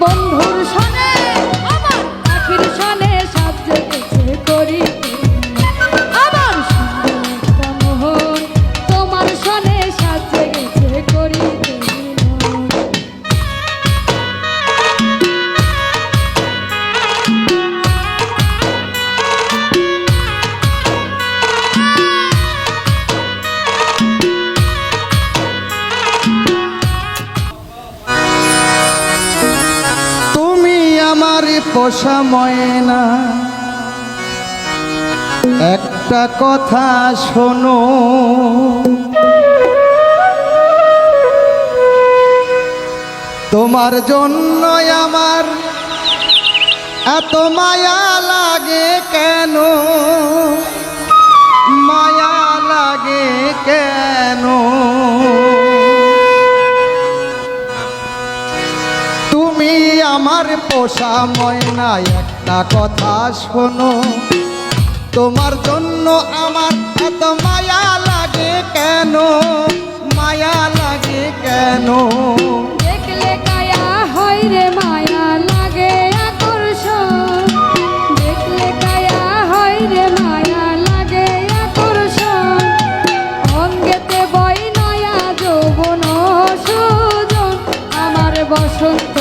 বন্ধুর সনে আমার পাখির সনে সাজে গেছে করি আমার সুন্দর একটা মোহন তোমার সনে সাজে গেছে করি পোষা ময়না একটা কথা শোনো, তোমার জন্য আমার এত মায়া লাগে কেন, মায়া লাগে কেন। তুমি আমার পোষা ময়না একটা কথা শোনো, তোমার জন্য আমার এত মায়া লাগে কেন, মায়া লাগে কেন। দেখলে কায়া হয় রে মায়া লাগে আকর্ষণ, দেখলে কায়া হয় রে মায়া লাগে আকর্ষণ। অঙ্গেতে বই নয়া যৌবন সুজন আমার বসন্ত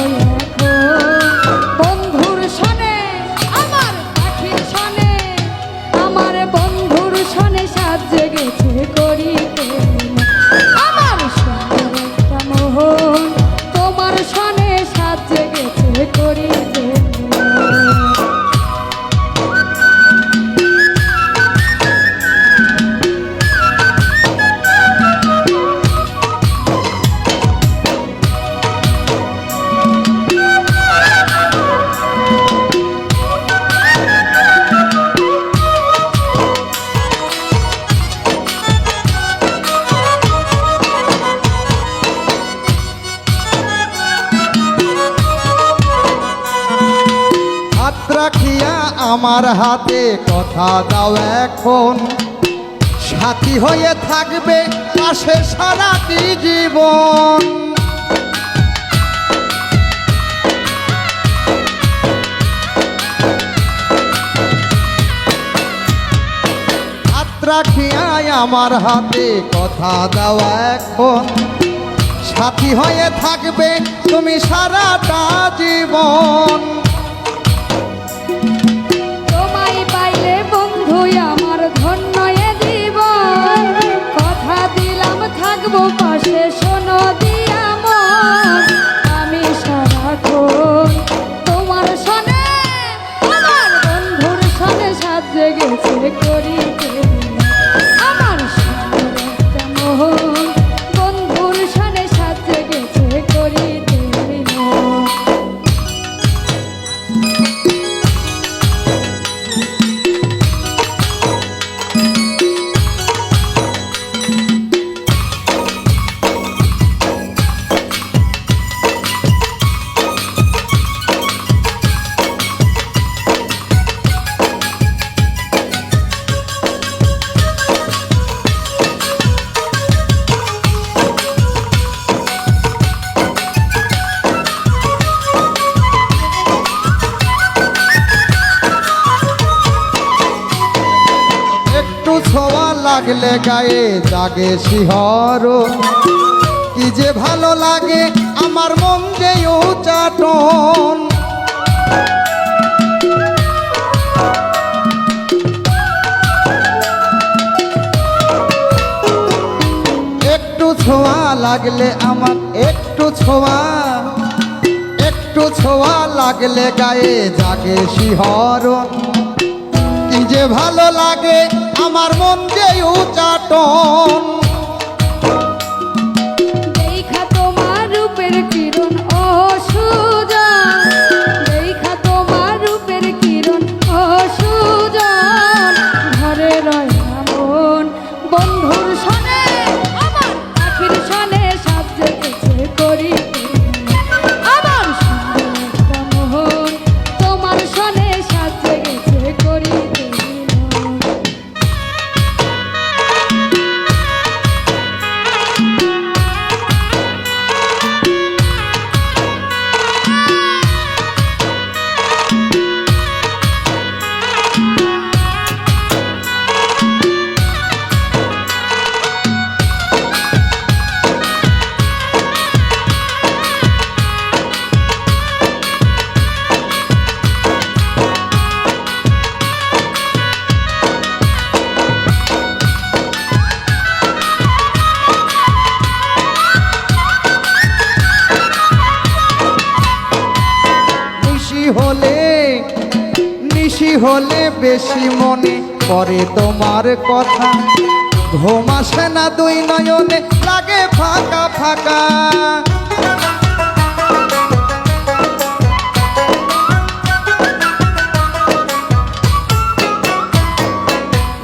বন্ধুর সনে আমার পাখির সনে আমার বন্ধুর সনে সাজে গেছে করিতে আমার সুন্দর একটা মোহন তোমার সনে সাজে গেছে করিতে। রাখিয়া আমার হাতে কথা দাও এখন, সাথী হয়ে থাকবে পাশে সারাটি জীবন। হাত রাখিয়া আমার হাতে কথা দাও এখন, সাথী হয়ে থাকবে তুমি সারাটা জীবন। তোমায় পাইলে বন্ধু আমার ধন্য এ জীবন, কথা দিলাম থাকবো পাশে শোনো দিয়া মন। আমি সারাক্ষণ তোমার সনে আমার বন্ধুর সনে সাজে গেছে করিতে আমার সুন্দর একটা মোহন বন্ধুর সনে সাজে গেছে করিতে। ছোঁয়া লাগলে গায়ে জাগে শিহরণ, কি যে ভালো লাগে আমার মন যে উচাটন। একটু ছোঁয়া লাগলে আমার একটু ছোঁয়া লাগলে গায়ে জাগে শিহরণ, কি যে ভালো লাগে আমার মন যে উচাটন। দেখা তোমার রূপের কিরণ ও সুজন, দেখা তোমার রূপের কিরণ ও সুজন। ঘরে রয় মন বন্ধুর সনে আমার পাখির সনে সাজে গেছে করিতে আমার সুন্দর একটা মোহন তোমার সনে সাজে গেছে করিতে। হলে বেশি মনে পড়ে তোমার কথা, ঘুম আসে না দুই নয়নে লাগে ফাঁকা ফাঁকা।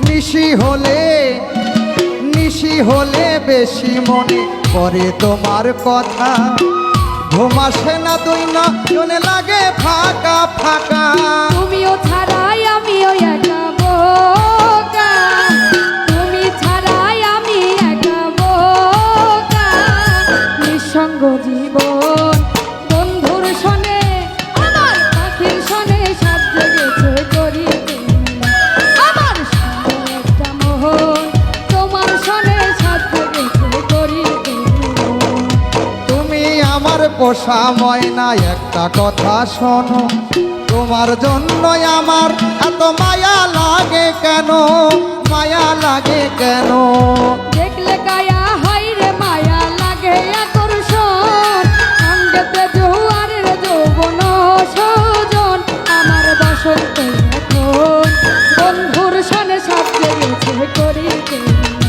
নিশি হলে বেশি মনে পড়ে তোমার কথা, ঘুম আসে না দুই নয়নে লাগে ফাঁকা ফাঁকা। তুমিও ছাড়াই আমিও একা বোকা, তুমি ছাড়াই আমি একা বোকা। নিঃসঙ্গ জীবন বন্ধুর শোনে, আমার পাখির শোনে সব জেগেছে করিতে মিলন। আমার সুন্দর একটা মোহন তোমার শোনে সব জেগেছে করিতে মিলন। তুমি আমার পোষা ময়না একটা কথা শোনো, তোমার জন্য আমার এত মায়া লাগে কেন, মায়া লাগে কেন। দেখলে কায়া হয় রে মায়া লাগে আকর্ষণ, সঙ্গেতে জোয়ারের যৌবন সুজন। আমার বসন্ত এখন বন্ধুর সনে সব জেগেছে করিতে মিলন।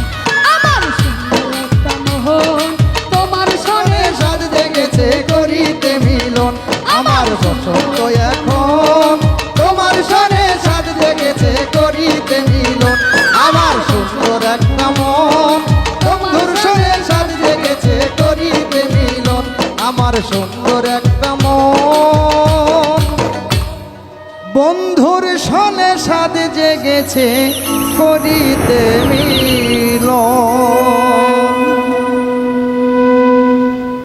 আমার সুন্দর একটা মোহন তোমার সনে সাজ জেগেছে করিতে মিলন, আমার বসন্ত এখন তোমার সনে সাজ জেগেছে করিতে মিলন। আমার সুন্দর একটা মন বন্ধুর সনে সাজ জেগেছে করিতে মিলন, আমার সুন্দর একটা মন বন্ধুর সনে সাজ জেগেছে করিতে মিলন।